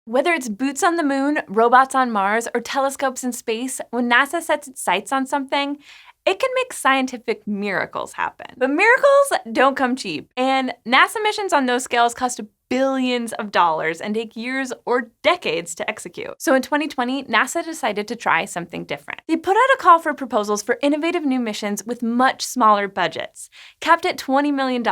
Whether it's boots on the moon, robots on Mars, or telescopes in space, when NASA sets its sights on something, it can make scientific miracles happen. But miracles don't come cheap, and NASA missions on those scales cost billions of dollars and take years or decades to execute. So in 2020, NASA decided to try something different. They put out a call for proposals for innovative new missions with much smaller budgets, capped at $20 million,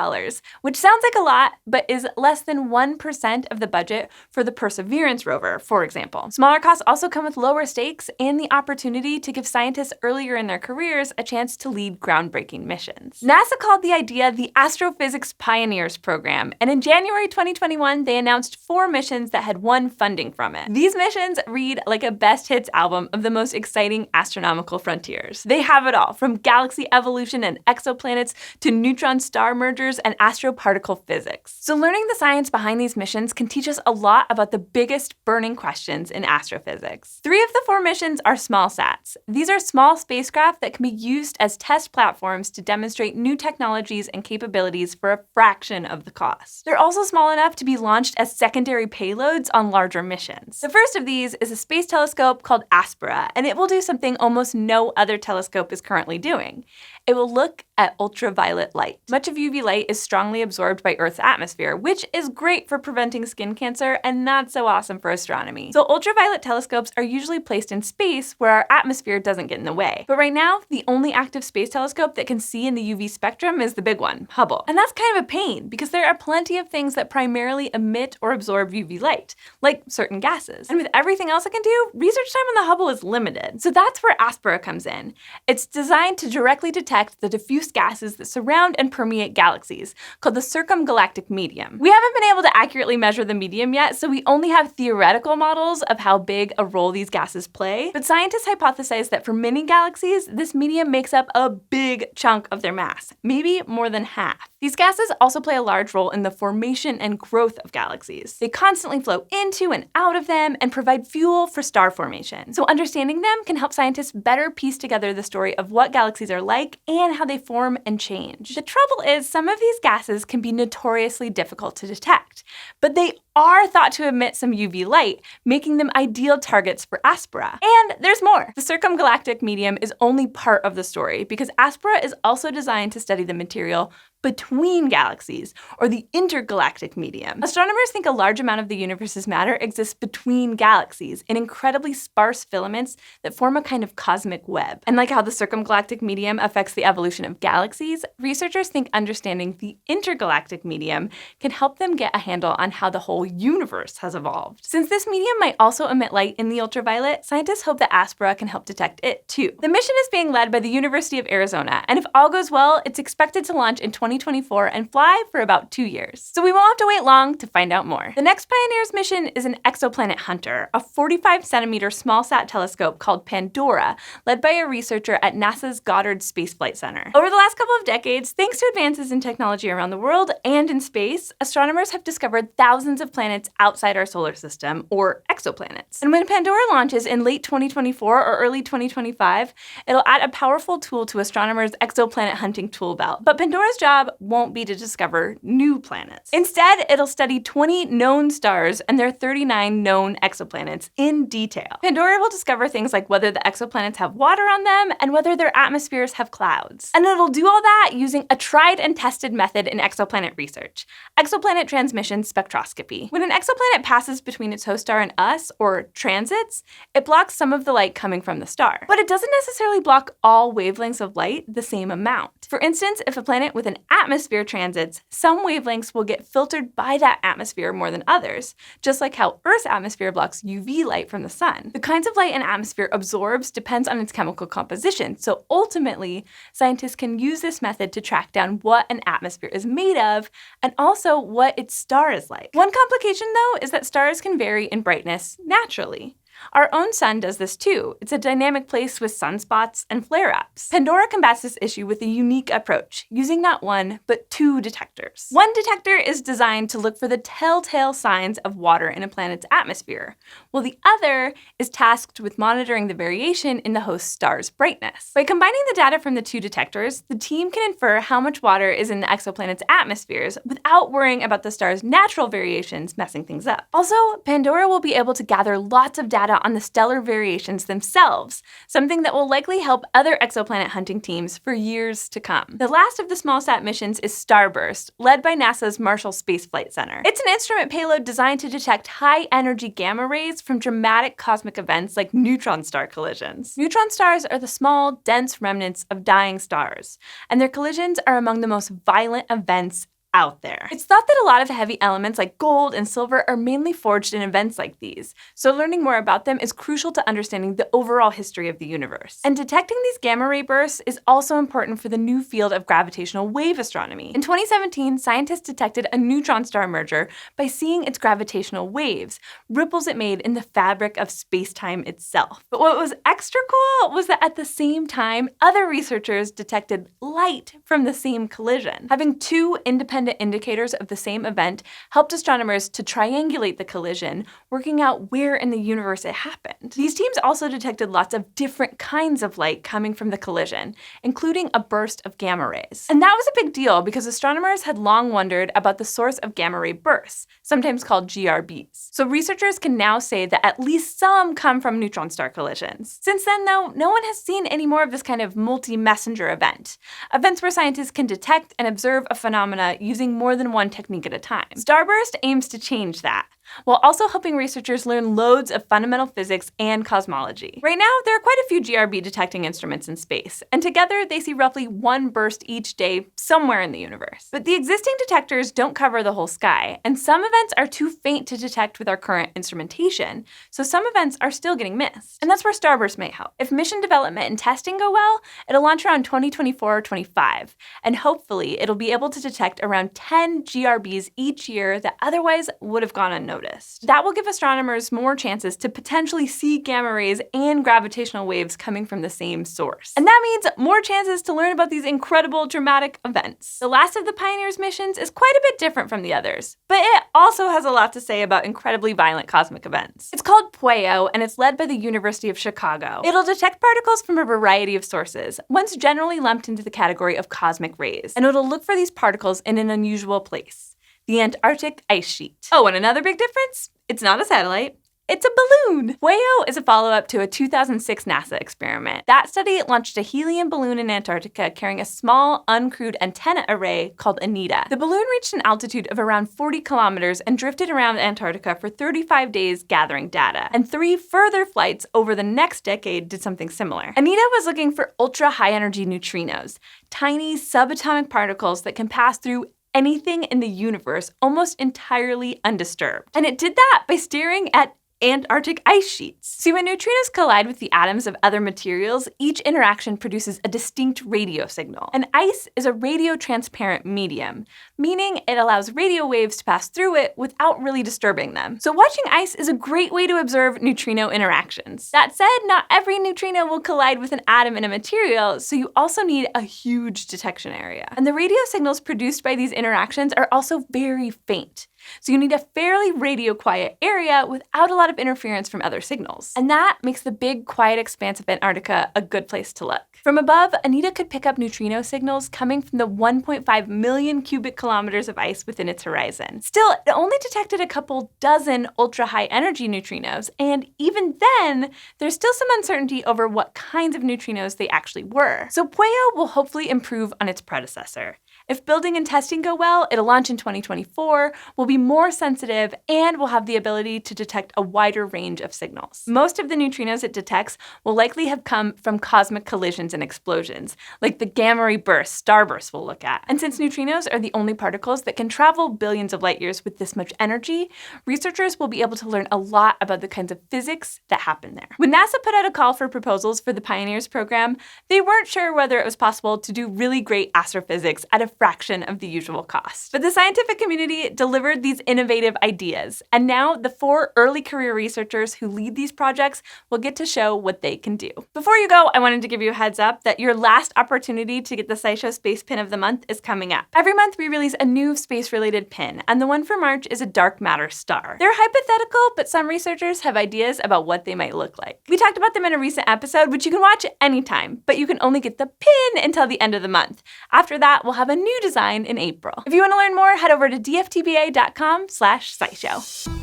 which sounds like a lot, but is less than 1% of the budget for the Perseverance rover, for example. Smaller costs also come with lower stakes and the opportunity to give scientists earlier in their careers a chance to lead groundbreaking missions. NASA called the idea the Astrophysics Pioneers program, and in January 2021, they announced 4 missions that had won funding from it. These missions read like a best hits album of the most exciting astronomical frontiers. They have it all, from galaxy evolution and exoplanets to neutron star mergers and astroparticle physics. So learning the science behind these missions can teach us a lot about the biggest burning questions in astrophysics. 3 of the 4 missions are small sats. These are small spacecraft that can be used as test platforms to demonstrate new technologies and capabilities for a fraction of the cost. They're also small enough to be launched as secondary payloads on larger missions. The first of these is a space telescope called Aspera, and it will do something almost no other telescope is currently doing. It will look at ultraviolet light. Much of UV light is strongly absorbed by Earth's atmosphere, which is great for preventing skin cancer and not so awesome for astronomy. So ultraviolet telescopes are usually placed in space where our atmosphere doesn't get in the way. But right now, the only active space telescope that can see in the UV spectrum is the big one, Hubble. And that's kind of a pain because there are plenty of things that primarily emit or absorb UV light, like certain gases. And with everything else it can do, research time on the Hubble is limited. So that's where Aspera comes in. It's designed to directly detect the diffuse gases that surround and permeate galaxies, called the circumgalactic medium. We haven't been able to accurately measure the medium yet, so we only have theoretical models of how big a role these gases play, but scientists hypothesize that for many galaxies, this medium makes up a big chunk of their mass, maybe more than half. These gases also play a large role in the formation and growth of galaxies. They constantly flow into and out of them and provide fuel for star formation. So understanding them can help scientists better piece together the story of what galaxies are like and how they form and change. The trouble is, some of these gases can be notoriously difficult to detect, but they are thought to emit some UV light, making them ideal targets for Aspera. And there's more. The circumgalactic medium is only part of the story because Aspera is also designed to study the material between galaxies, or the intergalactic medium. Astronomers think a large amount of the universe's matter exists between galaxies in incredibly sparse filaments that form a kind of cosmic web. And like how the circumgalactic medium affects the evolution of galaxies, researchers think understanding the intergalactic medium can help them get a handle on how the whole universe has evolved. Since this medium might also emit light in the ultraviolet, scientists hope that Aspera can help detect it too. The mission is being led by the University of Arizona, and if all goes well, it's expected to launch in 2024 and fly for about 2 years. So we won't have to wait long to find out more. The next Pioneers mission is an exoplanet hunter, a 45-centimeter small-sat telescope called Pandora, led by a researcher at NASA's Goddard Space Flight Center. Over the last couple of decades, thanks to advances in technology around the world and in space, astronomers have discovered thousands of planets outside our solar system, or exoplanets. And when Pandora launches in late 2024 or early 2025, it'll add a powerful tool to astronomers' exoplanet hunting tool belt. But Pandora's job won't be to discover new planets. Instead, it'll study 20 known stars and their 39 known exoplanets in detail. Pandora will discover things like whether the exoplanets have water on them and whether their atmospheres have clouds. And it'll do all that using a tried and tested method in exoplanet research, exoplanet transmission spectroscopy. When an exoplanet passes between its host star and us, or transits, it blocks some of the light coming from the star. But it doesn't necessarily block all wavelengths of light the same amount. For instance, if a planet with an atmosphere transits, some wavelengths will get filtered by that atmosphere more than others, just like how Earth's atmosphere blocks UV light from the sun. The kinds of light an atmosphere absorbs depends on its chemical composition, so ultimately, scientists can use this method to track down what an atmosphere is made of and also what its star is like. One complication, though, is that stars can vary in brightness naturally. Our own sun does this too. It's a dynamic place with sunspots and flare-ups. Pandora combats this issue with a unique approach, using not one, but 2 detectors. One detector is designed to look for the telltale signs of water in a planet's atmosphere, while the other is tasked with monitoring the variation in the host star's brightness. By combining the data from the 2 detectors, the team can infer how much water is in the exoplanet's atmospheres without worrying about the star's natural variations messing things up. Also, Pandora will be able to gather lots of data on the stellar variations themselves, something that will likely help other exoplanet hunting teams for years to come. The last of the small-sat missions is StarBurst, led by NASA's Marshall Space Flight Center. It's an instrument payload designed to detect high-energy gamma rays from dramatic cosmic events like neutron star collisions. Neutron stars are the small, dense remnants of dying stars, and their collisions are among the most violent events out there. It's thought that a lot of heavy elements like gold and silver are mainly forged in events like these, so learning more about them is crucial to understanding the overall history of the universe. And detecting these gamma ray bursts is also important for the new field of gravitational wave astronomy. In 2017, scientists detected a neutron star merger by seeing its gravitational waves, ripples it made in the fabric of space-time itself. But what was extra cool was that at the same time, other researchers detected light from the same collision. Having 2 independent indicators of the same event helped astronomers to triangulate the collision, working out where in the universe it happened. These teams also detected lots of different kinds of light coming from the collision, including a burst of gamma rays. And that was a big deal because astronomers had long wondered about the source of gamma ray bursts, sometimes called GRBs. So researchers can now say that at least some come from neutron star collisions. Since then, though, no one has seen any more of this kind of multi-messenger event, events where scientists can detect and observe a phenomena using more than one technique at a time. StarBurst aims to change that, while also helping researchers learn loads of fundamental physics and cosmology. Right now, there are quite a few GRB detecting instruments in space, and together they see roughly 1 burst each day somewhere in the universe. But the existing detectors don't cover the whole sky, and some events are too faint to detect with our current instrumentation, so some events are still getting missed. And that's where StarBurst may help. If mission development and testing go well, it'll launch around 2024 or 25, and hopefully it'll be able to detect around 10 GRBs each year that otherwise would have gone unnoticed. That will give astronomers more chances to potentially see gamma rays and gravitational waves coming from the same source. And that means more chances to learn about these incredible dramatic events. The last of the Pioneers missions is quite a bit different from the others, but it also has a lot to say about incredibly violent cosmic events. It's called PUEO, and it's led by the University of Chicago. It'll detect particles from a variety of sources, once generally lumped into the category of cosmic rays, and it'll look for these particles in an unusual place: the Antarctic ice sheet. Oh, and another big difference? It's not a satellite. It's a balloon! PUEO is a follow-up to a 2006 NASA experiment. That study launched a helium balloon in Antarctica carrying a small, uncrewed antenna array called ANITA. The balloon reached an altitude of around 40 kilometers and drifted around Antarctica for 35 days gathering data. And 3 further flights over the next decade did something similar. ANITA was looking for ultra-high-energy neutrinos, tiny subatomic particles that can pass through anything in the universe almost entirely undisturbed. And it did that by staring at Antarctic ice sheets. See, when neutrinos collide with the atoms of other materials, each interaction produces a distinct radio signal. And ice is a radio-transparent medium, meaning it allows radio waves to pass through it without really disturbing them. So watching ice is a great way to observe neutrino interactions. That said, not every neutrino will collide with an atom in a material, so you also need a huge detection area. And the radio signals produced by these interactions are also very faint. So you need a fairly radio-quiet area without a lot of interference from other signals. And that makes the big, quiet expanse of Antarctica a good place to look. From above, ANITA could pick up neutrino signals coming from the 1.5 million cubic kilometers of ice within its horizon. Still, it only detected a couple dozen ultra-high energy neutrinos, and even then, there's still some uncertainty over what kinds of neutrinos they actually were. So PUEO will hopefully improve on its predecessor. If building and testing go well, it'll launch in 2024, will be more sensitive, and will have the ability to detect a wider range of signals. Most of the neutrinos it detects will likely have come from cosmic collisions and explosions, like the gamma ray bursts StarBurst will look at. And since neutrinos are the only particles that can travel billions of light years with this much energy, researchers will be able to learn a lot about the kinds of physics that happen there. When NASA put out a call for proposals for the Pioneers program, they weren't sure whether it was possible to do really great astrophysics at a fraction of the usual cost. But the scientific community delivered these innovative ideas, and now the 4 early career researchers who lead these projects will get to show what they can do. Before you go, I wanted to give you a heads up that your last opportunity to get the SciShow Space Pin of the Month is coming up. Every month we release a new space-related pin, and the one for March is a dark matter star. They're hypothetical, but some researchers have ideas about what they might look like. We talked about them in a recent episode, which you can watch anytime, but you can only get the pin until the end of the month. After that, we'll have a new design in April. If you want to learn more, head over to dftba.com/scishow.